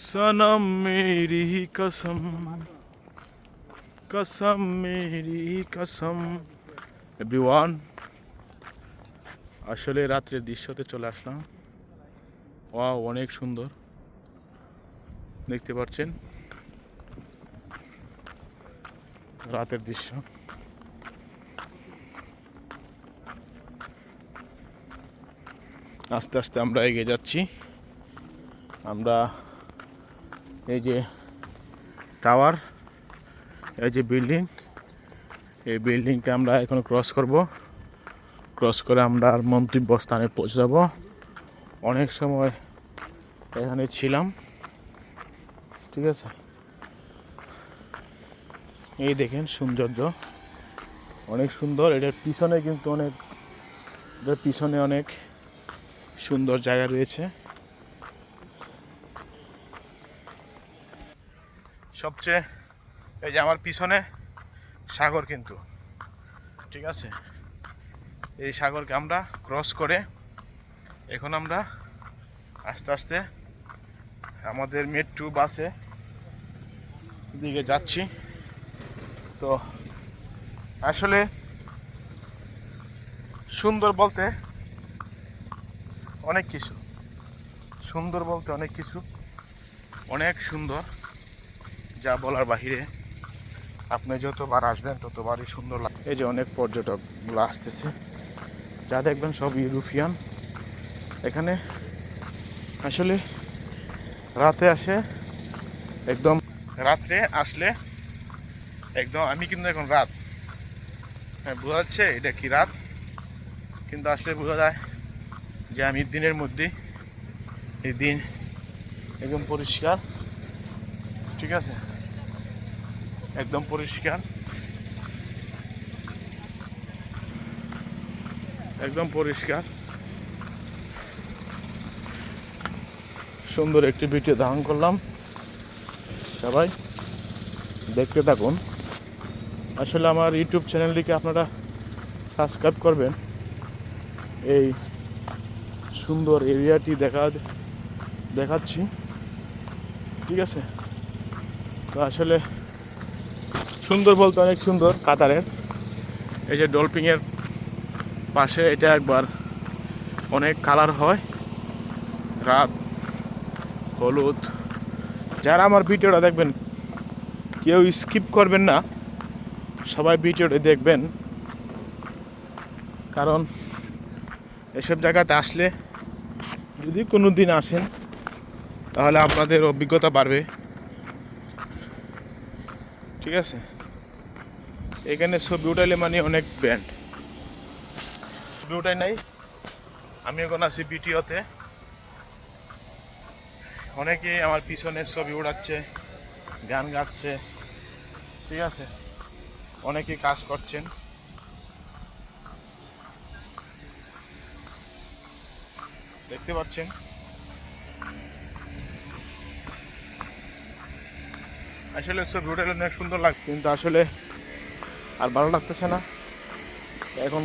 सनम मेरी कसम कसम मेरी कसम। এভরিওয়ান, আসলে রাত্রের দৃশ্যতে চলে আসলাম। ওয়াও, অনেক সুন্দর দেখতে পাচ্ছেন রাতের দৃশ্য। আস্তে আস্তে আমরা এগিয়ে যাচ্ছি। আমরা এই যে টাওয়ার, এই যে বিল্ডিং, এই বিল্ডিংটা আমরা এখন ক্রস করব। ক্রস করে আমরা গন্তব্যস্থানে পৌঁছে যাব। অনেক সময় এখানে ছিলাম, ঠিক আছে। এই দেখেন সৌন্দর্য অনেক সুন্দর। এটার পিছনে কিন্তু এটার পিছনে অনেক সুন্দর জায়গা রয়েছে। সবচেয়ে এই যে আমার পিছনে সাগর কিন্তু, ঠিক আছে। এই সাগরকে আমরা ক্রস করে এখন আমরা আস্তে আস্তে আমাদের মেট্রো বাসে দিকে যাচ্ছি। তো আসলে সুন্দর বলতে অনেক কিছু, সুন্দর বলতে অনেক কিছু, অনেক সুন্দর, যা বলার বাহিরে। আপনি যতবার আসবেন ততবারই সুন্দর লাগে। এই যে অনেক পর্যটকগুলো আসতেছে, যা দেখবেন সব ইউরোপিয়ান। এখানে আসলে রাতে আসে, একদম রাত্রে আসলে একদম, আমি কিন্তু এখন রাত, হ্যাঁ বোঝা যাচ্ছে এটা কি রাত, কিন্তু আসলে বোঝা যায় যে আমি দিনের মধ্যে, এই দিন একদম পরিষ্কার, ঠিক আছে, একদম পরিষ্কার, একদম পরিষ্কার। সুন্দর একটি ভিডিও ধারণ করলাম, সবাই দেখতে থাকুন। আসলে আমার ইউটিউব চ্যানেলটিকে আপনারা সাবস্ক্রাইব করবেন। এই সুন্দর এরিয়াটি দেখাচ্ছি, ঠিক আছে। তো আসলে সুন্দর বলতে অনেক সুন্দর। কাতারের এই যে ডলফিনের পাশে এটা একবার অনেক কালার হয়, রাত হলুদ। যারা আমার ভিডিওটা দেখবেন কেউ স্কিপ করবেন না, সবাই ভিডিওটা দেখবেন। কারণ এসব জায়গাতে আসলে যদি কোনো দিন আসেন তাহলে আপনাদের অভিজ্ঞতা বাড়বে, ঠিক আছে। এখানে ছবি উঠাইলে মানে অনেক ব্যান্ড, ছবি উঠাই নাই। আমি এখন আছি ভিডিওতে, অনেকেই আমার পিছনে ছবি উঠাচ্ছে, গান গাচ্ছে, ঠিক আছে, অনেকেই কাজ করছেন। দেখতে পাচ্ছেন আসলে ছবি উঠাইলে অনেক সুন্দর লাগে, কিন্তু আসলে আর ভালো লাগতেছে না। এখন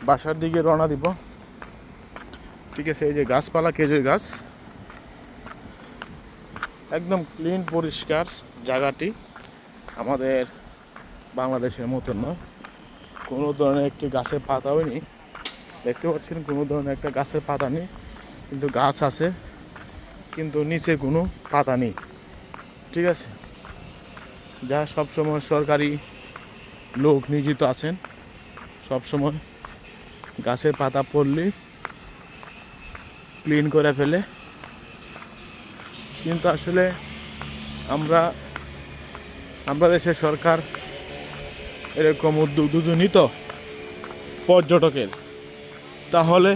বাসার দিকে রওনা দিব, ঠিক আছে। এই যে গাছপালা, খেজুর গাছ, একদম ক্লিন পরিষ্কার জায়গাটি। আমাদের বাংলাদেশের মতন নয়, কোনো ধরনের একটি গাছের পাতাও নেই। দেখতে পাচ্ছেন কোনো ধরনের একটা গাছের পাতা নেই, কিন্তু গাছ আছে, কিন্তু নিচে কোনো পাতা নেই, ঠিক আছে। যা সবসময় সরকারি লোক নিয়োজিত আছেন, সবসময় গাছের পাতা পড়লে ক্লিন করে ফেলে। কিন্তু আসলে আমরা দেশের সরকার এরকম উদ্যোগ যদি নিত পর্যটকের, তাহলে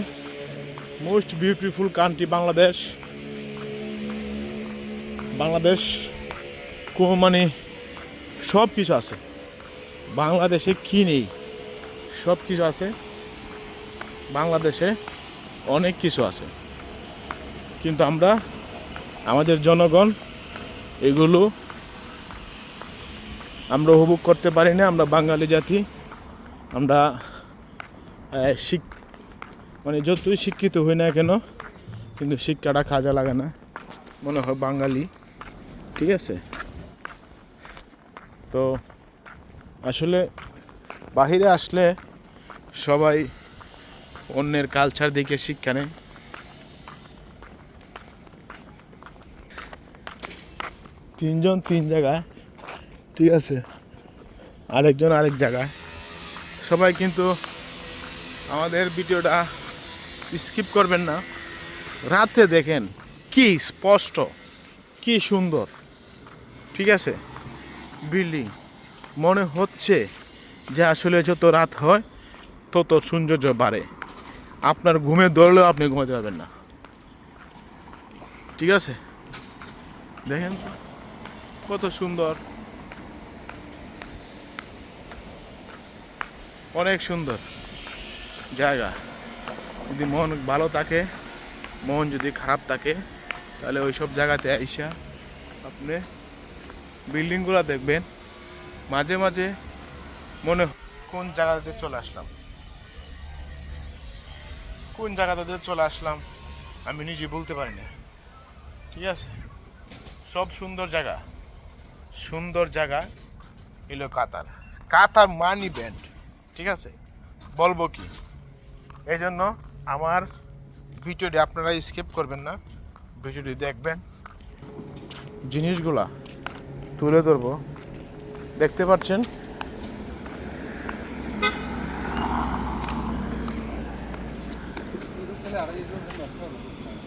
মোস্ট বিউটিফুল কান্ট্রি বাংলাদেশ মানে সব কিছু আছে বাংলাদেশে, কি নেই সব কিছু আছে বাংলাদেশে, অনেক কিছু আছে। কিন্তু আমাদের জনগণ এগুলো আমরা উপভোগ করতে পারি না। আমরা বাঙালি জাতি, আমরা মানে যতই শিক্ষিত হই না কেন, কিন্তু শিক্ষাটা কাজে লাগে না, মনে হয় বাঙালি। ঠিক আছে, তো আসলে বাহিরে আসলে সবাই অন্যের কালচার দেখে শিক্ষা নেয়। তিনজন তিন জায়গায়, ঠিক আছে, আরেকজন আরেক জায়গায়। সবাই কিন্তু আমাদের ভিডিওটা স্কিপ করবেন না, রাতে দেখেন কি স্পষ্ট, কি সুন্দর। ঠিক আছে, বিল্ডিং মনে হচ্ছে যে আসলে যত রাত হয় তত সৌন্দর্য বাড়ে। আপনার ঘুমে ধরলেও আপনি ঘুমাতে পারবেন না। ঠিক আছে, দেখেন তো কত সুন্দর, অনেক সুন্দর জায়গা। যদি মন ভালো থাকে, মন যদি খারাপ থাকে, তাহলে ওই সব জায়গাতে আইসা আপনি বিল্ডিংগুলো দেখবেন। মাঝে মাঝে মনে কোন জায়গাতে চলে আসলাম, কোন জায়গাতে চলে আসলাম আমি নিজে বলতে পারি না। ঠিক আছে, সব সুন্দর জায়গা, সুন্দর জায়গা এলো কাতার। কাতার মানি ব্যান্ড। ঠিক আছে, বলবো কি, এই জন্য আমার ভিডিওটি আপনারা স্কিপ করবেন না, ভিডিওটি দেখবেন, জিনিসগুলা তুলে ধরবো। দেখতে পাচ্ছেন